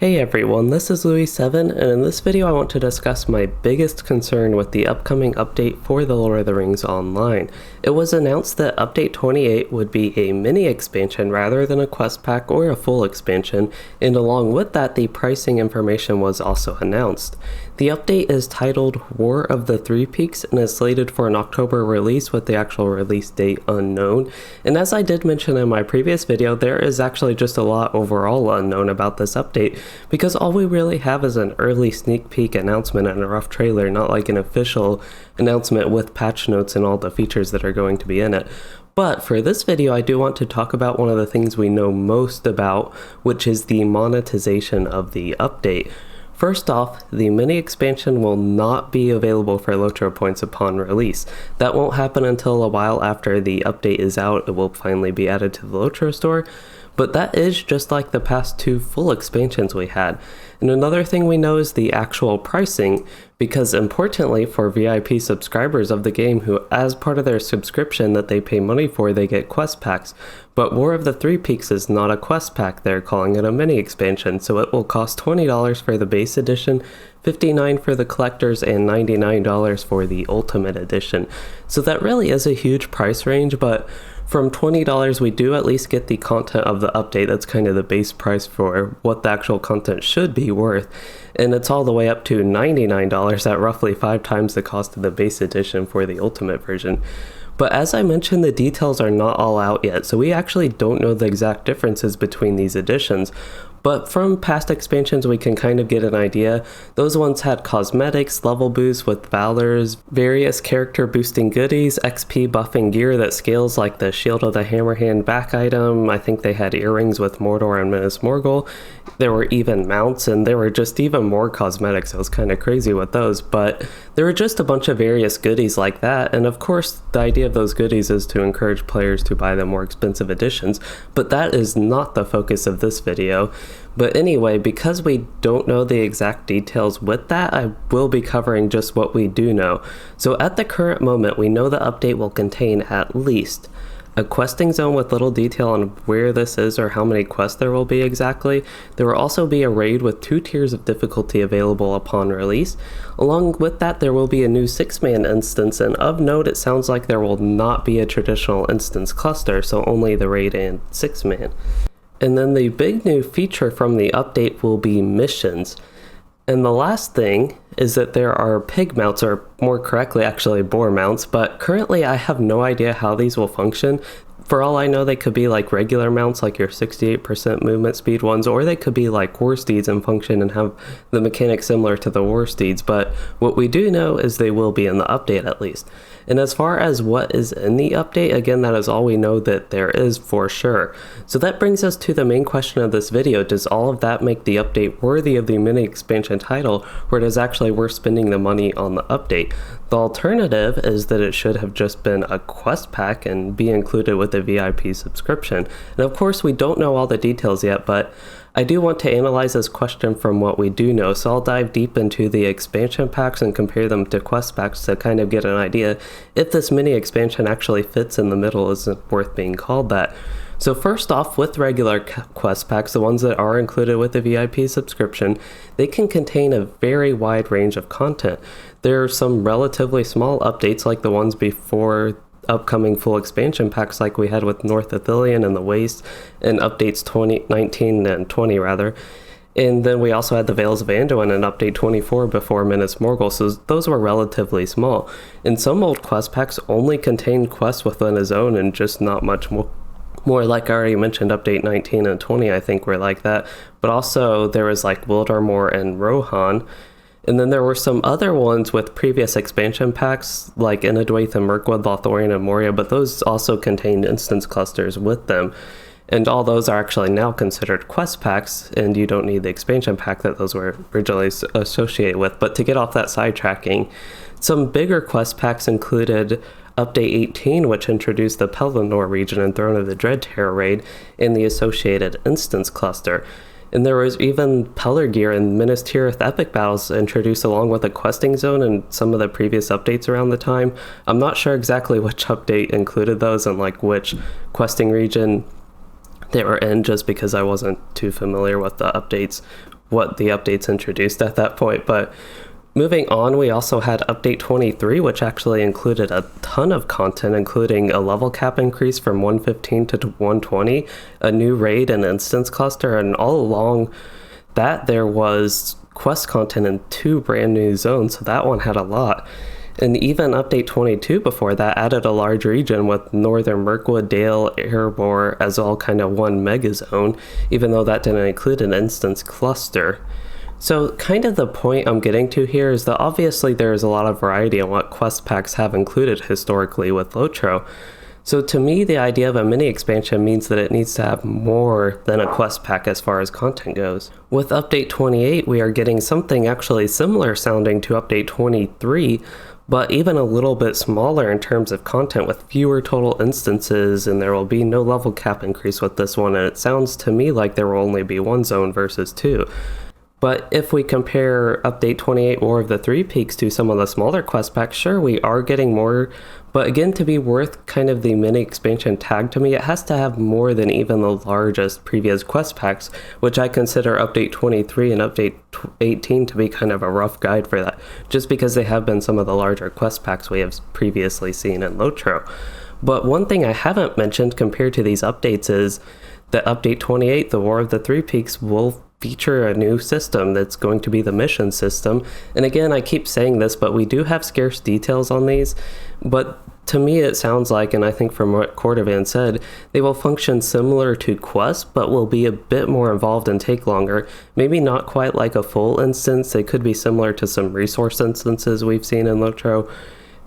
Hey everyone, this is Louis7, and in this video I want to discuss my biggest concern with the upcoming update for The Lord of the Rings Online. It was announced that Update 28 would be a mini expansion rather than a quest pack or a full expansion, and along with that the pricing information was also announced. The update is titled War of the Three Peaks and is slated for an October release with the actual release date unknown. And as I did mention in my previous video, there is actually just a lot overall unknown about this update because all we really have is an early sneak peek announcement and a rough trailer, not like an official announcement with patch notes and all the features that are going to be in it. But for this video, I do want to talk about one of the things we know most about, which is the monetization of the update. First off, the mini expansion will not be available for LOTRO points upon release. That won't happen until a while after the update is out. It will finally be added to the LOTRO store, but that is just like the past two full expansions we had. And another thing we know is the actual pricing, because importantly for VIP subscribers of the game who, as part of their subscription that they pay money for, they get quest packs. But War of the Three Peaks is not a quest pack, they're calling it a mini expansion, so it will cost $20 for the base edition, $59 for the collectors, and $99 for the ultimate edition. So that really is a huge price range, but from $20 we do at least get the content of the update. That's kind of the base price for what the actual content should be worth, and it's all the way up to $99 at roughly 5 times the cost of the base edition for the ultimate version. But as I mentioned, the details are not all out yet, so we actually don't know the exact differences between these editions. But from past expansions we can kind of get an idea. Those ones had cosmetics, level boosts with valors, various character boosting goodies, XP buffing gear that scales like the Shield of the Hammerhand back item. I think they had earrings with Mordor and Minas Morgul. There were even mounts, and there were just even more cosmetics. It was kind of crazy with those, but there were just a bunch of various goodies like that. And of course the idea of those goodies is to encourage players to buy the more expensive editions, but that is not the focus of this video. But anyway, because we don't know the exact details with that, I will be covering just what we do know. So at the current moment, we know the update will contain at least a questing zone with little detail on where this is or how many quests there will be exactly. There will also be a raid with 2 tiers of difficulty available upon release. Along with that, there will be a new 6-man instance, and of note, it sounds like there will not be a traditional instance cluster, so only the raid and 6-man. And then the big new feature from the update will be missions. And the last thing is that there are pig mounts, or more correctly actually boar mounts, but currently I have no idea how these will function. For all I know, they could be like regular mounts, like your 68% movement speed ones, or they could be like war steeds and function and have the mechanics similar to the war steeds. But what we do know is they will be in the update at least. And as far as what is in the update, again, that is all we know that there is for sure. So that brings us to the main question of this video. Does all of that make the update worthy of the mini expansion title, or does actually worth spending the money on the update? The alternative is that it should have just been a quest pack and be included with the VIP subscription. And of course we don't know all the details yet, but I do want to analyze this question from what we do know, so I'll dive deep into the expansion packs and compare them to quest packs to kind of get an idea if this mini expansion actually fits in the middle, isn't worth being called that. So first off, with regular quest packs, the ones that are included with the VIP subscription, they can contain a very wide range of content. There are some relatively small updates like the ones before upcoming full expansion packs like we had with North Ithilien and the Waste, and updates 2019 and 20 rather. And then we also had the Vales of Anduin in update 24 before Minas Morgul, so those were relatively small. And some old quest packs only contained quests within a zone and just not much more. Like I already mentioned, update 19 and 20 I think were like that. But also there was like Wildermore and Rohan. And then there were some other ones with previous expansion packs like Inadwaith and Mirkwood, Lothlorien and Moria, but those also contained instance clusters with them. And all those are actually now considered quest packs, and you don't need the expansion pack that those were originally associated with. But to get off that sidetracking, some bigger quest packs included Update 18, which introduced the Pelennor region and Throne of the Dreadtear raid and the associated instance cluster. And there was even Pelargir and Minas Tirith epic battles introduced along with a questing zone and some of the previous updates around the time. I'm not sure exactly which update included those and like which questing region they were in, just because I wasn't too familiar with the updates what the updates introduced at that point. But moving on, we also had update 23, which actually included a ton of content, including a level cap increase from 115 to 120, a new raid and instance cluster, and all along that there was quest content in 2 brand new zones, so that one had a lot. And even update 22 before that added a large region with Northern Mirkwood, Dale, Erebor as all kind of one mega zone, even though that didn't include an instance cluster. So kind of the point I'm getting to here is that obviously there is a lot of variety in what quest packs have included historically with LOTRO. So to me, the idea of a mini expansion means that it needs to have more than a quest pack as far as content goes. With update 28, we are getting something actually similar sounding to update 23, but even a little bit smaller in terms of content with fewer total instances, and there will be no level cap increase with this one, and it sounds to me like there will only be 1 zone versus 2. But if we compare update 28 War of the Three Peaks to some of the smaller quest packs, sure, we are getting more, but again, to be worth kind of the mini expansion tag to me, it has to have more than even the largest previous quest packs, which I consider update 23 and update 18 to be kind of a rough guide for that, just because they have been some of the larger quest packs we have previously seen in LOTRO. But one thing I haven't mentioned compared to these updates is that update 28, the War of the Three Peaks, will feature a new system that's going to be the mission system. And again, I keep saying this, but we do have scarce details on these. But to me, it sounds like, and I think from what Cordovan said, they will function similar to Quest, but will be a bit more involved and take longer. Maybe not quite like a full instance. They could be similar to some resource instances we've seen in LOTRO.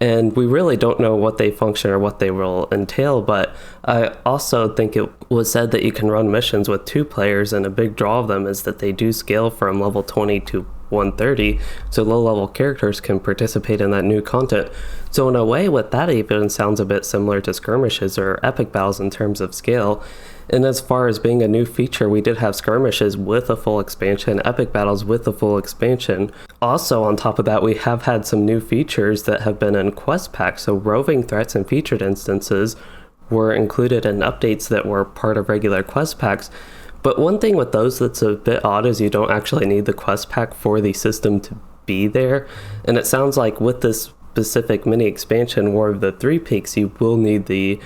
And we really don't know what they function or what they will entail, but I also think it was said that you can run missions with 2 players, and a big draw of them is that they do scale from level 20 to 130, so low-level characters can participate in that new content. So in a way, with that even sounds a bit similar to skirmishes or epic battles in terms of scale. And as far as being a new feature, we did have skirmishes with a full expansion, epic battles with a full expansion. Also, on top of that, we have had some new features that have been in quest packs, so roving threats and featured instances were included in updates that were part of regular quest packs. But one thing with those that's a bit odd is you don't actually need the quest pack for the system to be there. And it sounds like with this specific mini expansion, War of the Three Peaks, you will need the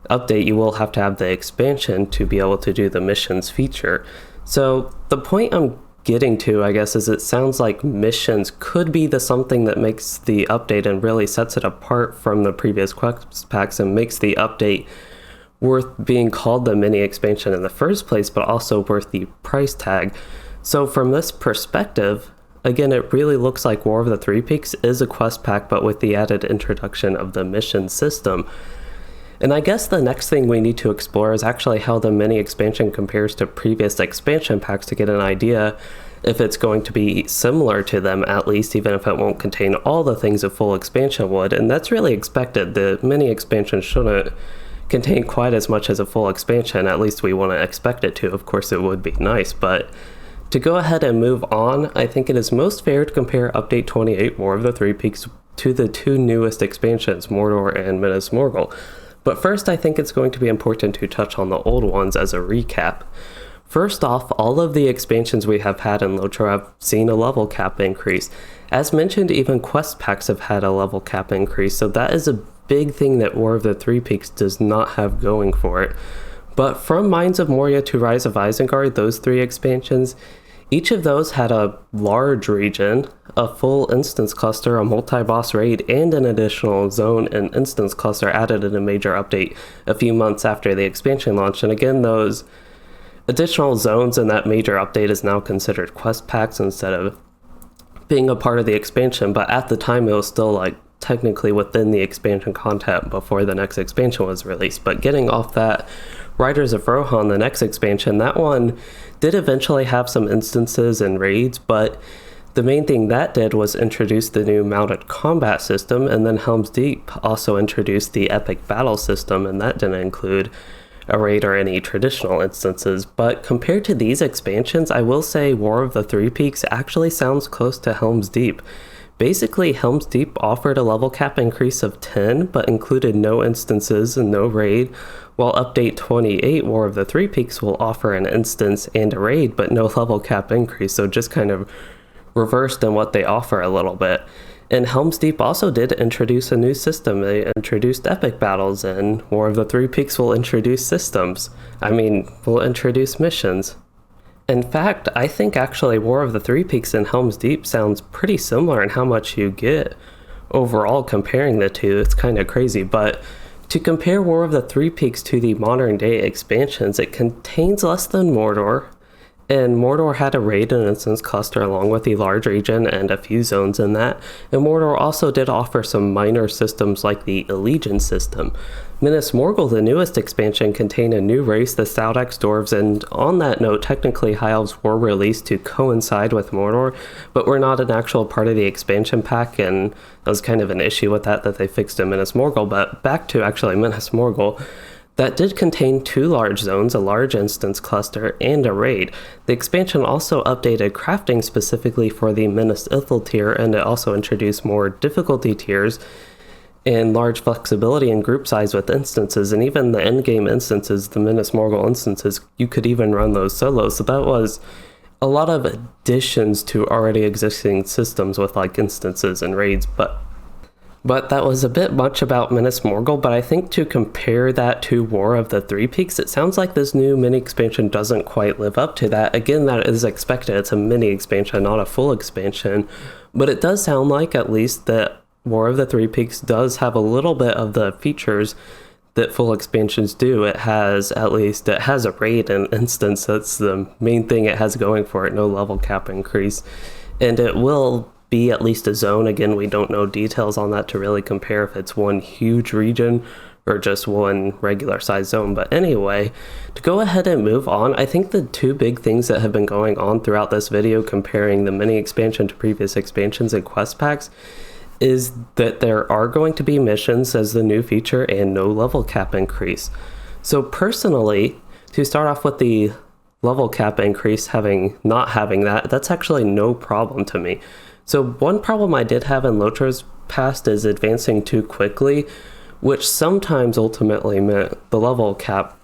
update, you will have to have the expansion to be able to do the missions feature. So the point I'm getting to, I guess, is it sounds like missions could be the something that makes the update and really sets it apart from the previous quest packs and makes the update worth being called the mini expansion in the first place, but also worth the price tag. So from this perspective, again, it really looks like War of the Three Peaks is a quest pack, but with the added introduction of the mission system. And I guess the next thing we need to explore is actually how the mini expansion compares to previous expansion packs to get an idea if it's going to be similar to them, at least, even if it won't contain all the things a full expansion would. And that's really expected. The mini expansion shouldn't contain quite as much as a full expansion, at least we want to expect it to. Of course, it would be nice, but to go ahead and move on, I think it is most fair to compare Update 28 War of the Three Peaks to the 2 newest expansions, Mordor and Minas Morgul. But first, I think it's going to be important to touch on the old ones as a recap. First off, all of the expansions we have had in LOTRO have seen a level cap increase. As mentioned, even quest packs have had a level cap increase, so that is a big thing that War of the Three Peaks does not have going for it. But from Mines of Moria to Rise of Isengard, those 3 expansions, each of those had a large region, a full instance cluster, a multi-boss raid, and an additional zone and instance cluster added in a major update a few months after the expansion launch. And again, those additional zones in that major update is now considered quest packs instead of being a part of the expansion, but at the time it was still like technically within the expansion content before the next expansion was released. But getting off that, Riders of Rohan, the next expansion, that one did eventually have some instances and raids, but the main thing that did was introduce the new mounted combat system, and then Helm's Deep also introduced the epic battle system, and that didn't include a raid or any traditional instances. But compared to these expansions, I will say War of the Three Peaks actually sounds close to Helm's Deep, Basically, Helm's Deep offered a level cap increase of 10, but included no instances and no raid, while Update 28, War of the Three Peaks, will offer an instance and a raid, but no level cap increase, so just kind of reversed in what they offer a little bit. And Helm's Deep also did introduce a new system. They introduced epic battles, and War of the Three Peaks will introduce systems. Will introduce missions. In fact, I think actually War of the Three Peaks and Helm's Deep sounds pretty similar in how much you get overall comparing the two. It's kind of crazy, but to compare War of the Three Peaks to the modern day expansions, it contains less than Mordor, and Mordor had a raid and instance cluster along with the large region and a few zones in that, and Mordor also did offer some minor systems like the Allegiance system. Minas Morgul, the newest expansion, contained a new race, the Staudax Dwarves, and on that note, technically High Elves were released to coincide with Mordor, but were not an actual part of the expansion pack, and that was kind of an issue with that they fixed in Minas Morgul. But back to actually Minas Morgul, that did contain 2 large zones, a large instance cluster, and a raid. The expansion also updated crafting specifically for the Minas Ithil tier, and it also introduced more difficulty tiers and large flexibility in group size with instances, and even the endgame instances, the Minas Morgul instances, you could even run those solos. So that was a lot of additions to already existing systems with like instances and raids, but that was a bit much about Minas Morgul. But I think to compare that to War of the Three Peaks, it sounds like this new mini expansion doesn't quite live up to that. Again, that is expected. It's a mini expansion, not a full expansion, but it does sound like at least that War of the Three Peaks does have a little bit of the features that full expansions do. It has a raid and instance. That's the main thing it has going for it, no level cap increase. And it will be at least a zone. Again, we don't know details on that to really compare if it's one huge region or just one regular size zone. But anyway, to go ahead and move on, I think the 2 big things that have been going on throughout this video comparing the mini expansion to previous expansions and quest packs is that there are going to be missions as the new feature and no level cap increase. So personally, to start off with the level cap increase, not having that, that's actually no problem to me. So one problem I did have in LOTRO's past is advancing too quickly, which sometimes ultimately meant the level cap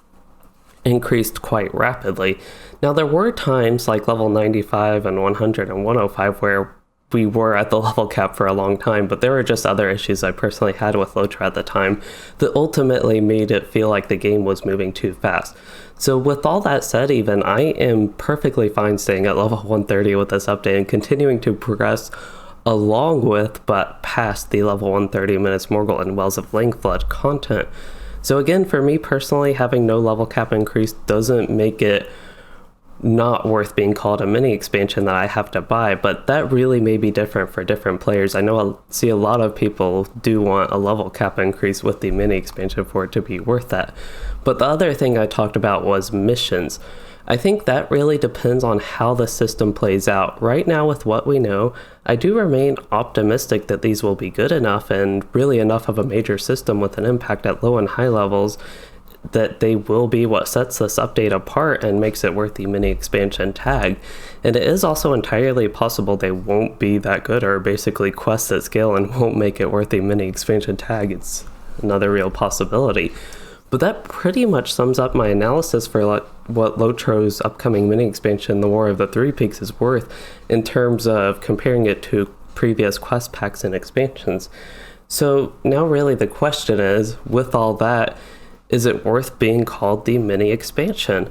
increased quite rapidly. Now there were times like level 95 and 100 and 105 where we were at the level cap for a long time, but there were just other issues I personally had with LOTRO at the time that ultimately made it feel like the game was moving too fast. So with all that said, even I am perfectly fine staying at level 130 with this update and continuing to progress along with, but past the level 130 Minas Morgul and Wells of Langflood content. So again, for me personally, having no level cap increase doesn't make it not worth being called a mini expansion that I have to buy, but that really may be different for different players. I know I see a lot of people do want a level cap increase with the mini expansion for it to be worth that. But the other thing I talked about was missions. I think that really depends on how the system plays out. Right now, with what we know, I do remain optimistic that these will be good enough and really enough of a major system with an impact at low and high levels that they will be what sets this update apart and makes it worth the mini expansion tag. And it is also entirely possible they won't be that good, or basically quests at scale, and won't make it worth the mini expansion tag. It's another real possibility. But that pretty much sums up my analysis for what LOTRO's upcoming mini expansion, the War of the Three Peaks, is worth in terms of comparing it to previous quest packs and expansions. So now really the question is, with all that, is it worth being called the mini expansion?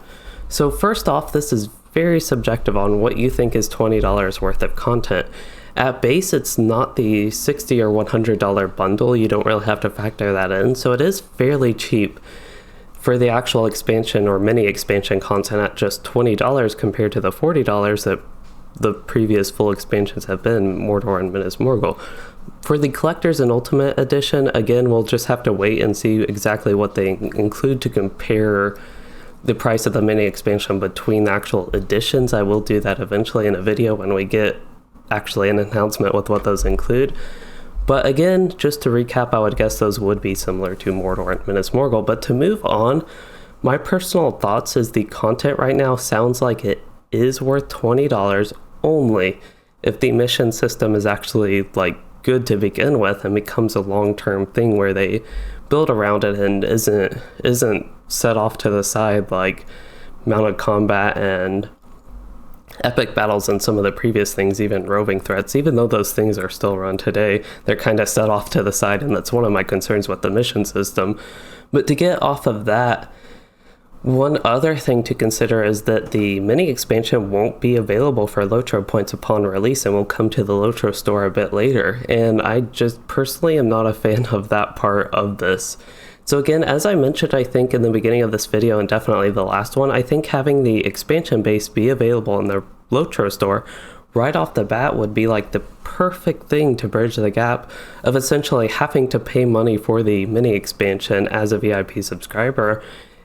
So first off, this is very subjective on what you think is $20 worth of content. At base, it's not the $60 or $100 bundle. You don't really have to factor that in. So it is fairly cheap for the actual expansion or mini expansion content at just $20 compared to the $40 that the previous full expansions have been, Mordor and Minas Morgul. For the Collector's and Ultimate Edition, again, we'll just have to wait and see exactly what they include to compare the price of the mini expansion between the actual editions. I will do that eventually in a video when we get actually an announcement with what those include. But again, just to recap, I would guess those would be similar to Mordor and Minas Morgul. But to move on, my personal thoughts is the content right now sounds like it is worth $20 only if the mission system is actually like good to begin with and becomes a long-term thing where they build around it and isn't set off to the side like mounted combat and epic battles and some of the previous things, even roving threats, even though those things are still run today, they're kind of set off to the side, and that's one of my concerns with the mission system. But to get off of that, one other thing to consider is that the mini expansion won't be available for LOTRO points upon release and will come to the LOTRO store a bit later, and I just personally am not a fan of that part of this. So again, as I mentioned, I think in the beginning of this video and definitely the last one, I think having the expansion base be available in the LOTRO store right off the bat would be like the perfect thing to bridge the gap of essentially having to pay money for the mini expansion as a VIP subscriber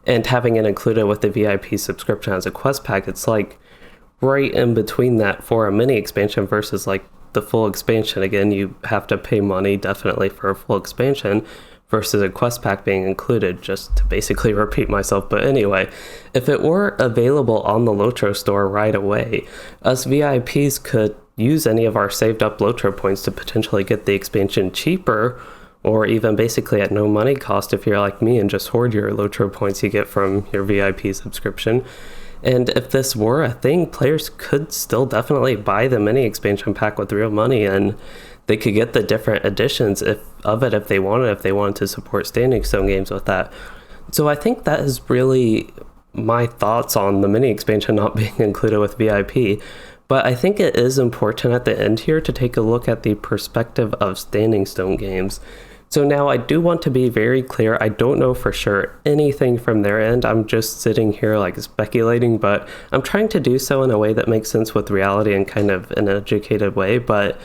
and having it included with the VIP subscription as a quest pack. It's like right in between that for a mini expansion versus like the full expansion. Again, you have to pay money definitely for a full expansion versus a quest pack being included, just to basically repeat myself. But anyway, if it were available on the LOTRO store right away, us VIPs could use any of our saved up LOTRO points to potentially get the expansion cheaper, or even basically at no money cost if you're like me and just hoard your LOTRO points you get from your VIP subscription. And if this were a thing, players could still definitely buy the mini expansion pack with real money, and they could get the different editions if they wanted to support Standing Stone games with that. So I think that is really my thoughts on the mini expansion not being included with VIP. But I think it is important at the end here to take a look at the perspective of Standing Stone games. So now I do want to be very clear, I don't know for sure anything from their end. I'm just sitting here like speculating, but I'm trying to do so in a way that makes sense with reality and kind of an educated way. But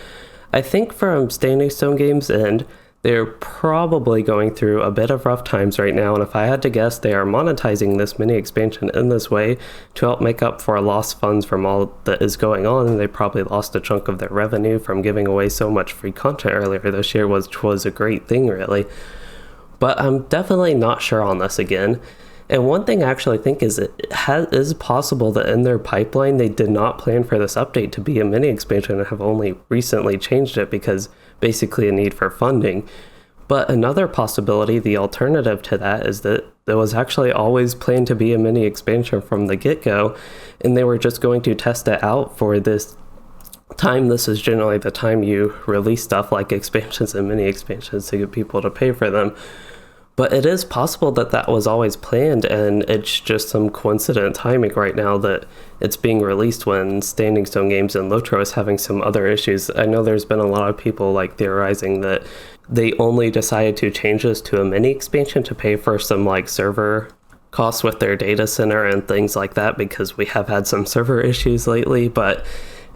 I think from Standing Stone Games' end, they're probably going through a bit of rough times right now, and if I had to guess, they are monetizing this mini expansion in this way to help make up for lost funds from all that is going on, and they probably lost a chunk of their revenue from giving away so much free content earlier this year, which was a great thing, really. But I'm definitely not sure on this again. And one thing I actually think is it is possible that in their pipeline, they did not plan for this update to be a mini expansion and have only recently changed it because basically a need for funding. But another possibility, the alternative to that, is that there was actually always planned to be a mini expansion from the get-go, and they were just going to test it out for this time. This is generally the time you release stuff like expansions and mini expansions to get people to pay for them. But it is possible that that was always planned, and it's just some coincident timing right now that it's being released when Standing Stone Games and LOTRO is having some other issues. I know there's been a lot of people like theorizing that they only decided to change this to a mini expansion to pay for some like server costs with their data center and things like that, because we have had some server issues lately. But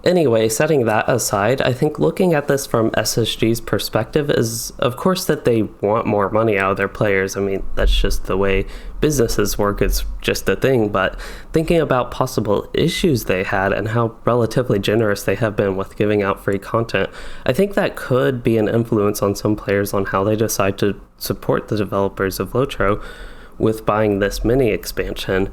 anyway, setting that aside, I think looking at this from SSG's perspective is, of course, that they want more money out of their players. I mean, that's just the way businesses work. It's just a thing. But thinking about possible issues they had and how relatively generous they have been with giving out free content, I think that could be an influence on some players on how they decide to support the developers of LOTRO with buying this mini expansion.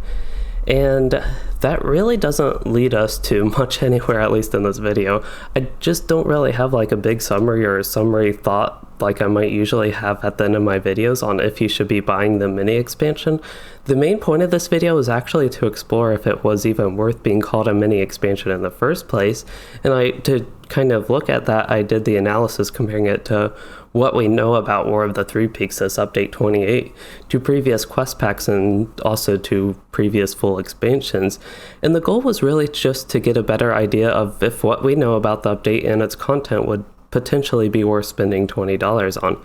And that really doesn't lead us to much anywhere, at least in this video. I just don't really have like a big summary or a summary thought like I might usually have at the end of my videos on if you should be buying the mini expansion. The main point of this video is actually to explore if it was even worth being called a mini expansion in the first place. And to kind of look at that, I did the analysis comparing it to what we know about War of the Three Peaks, this update 28, to previous quest packs and also to previous full expansions. And the goal was really just to get a better idea of if what we know about the update and its content would potentially be worth spending $20 on.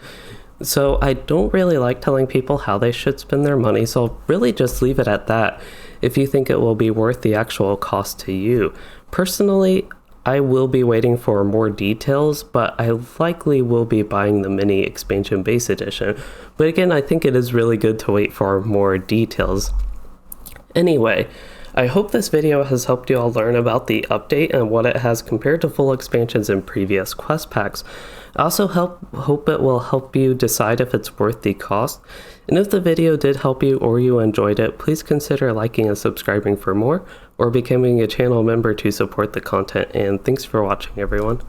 So I don't really like telling people how they should spend their money, so I'll really just leave it at that if you think it will be worth the actual cost to you. Personally, I will be waiting for more details, but I likely will be buying the mini expansion base edition. But again, I think it is really good to wait for more details. Anyway, I hope this video has helped you all learn about the update and what it has compared to full expansions in previous quest packs. I also hope it will help you decide if it's worth the cost. And if the video did help you or you enjoyed it, please consider liking and subscribing for more, or becoming a channel member to support the content, and thanks for watching everyone.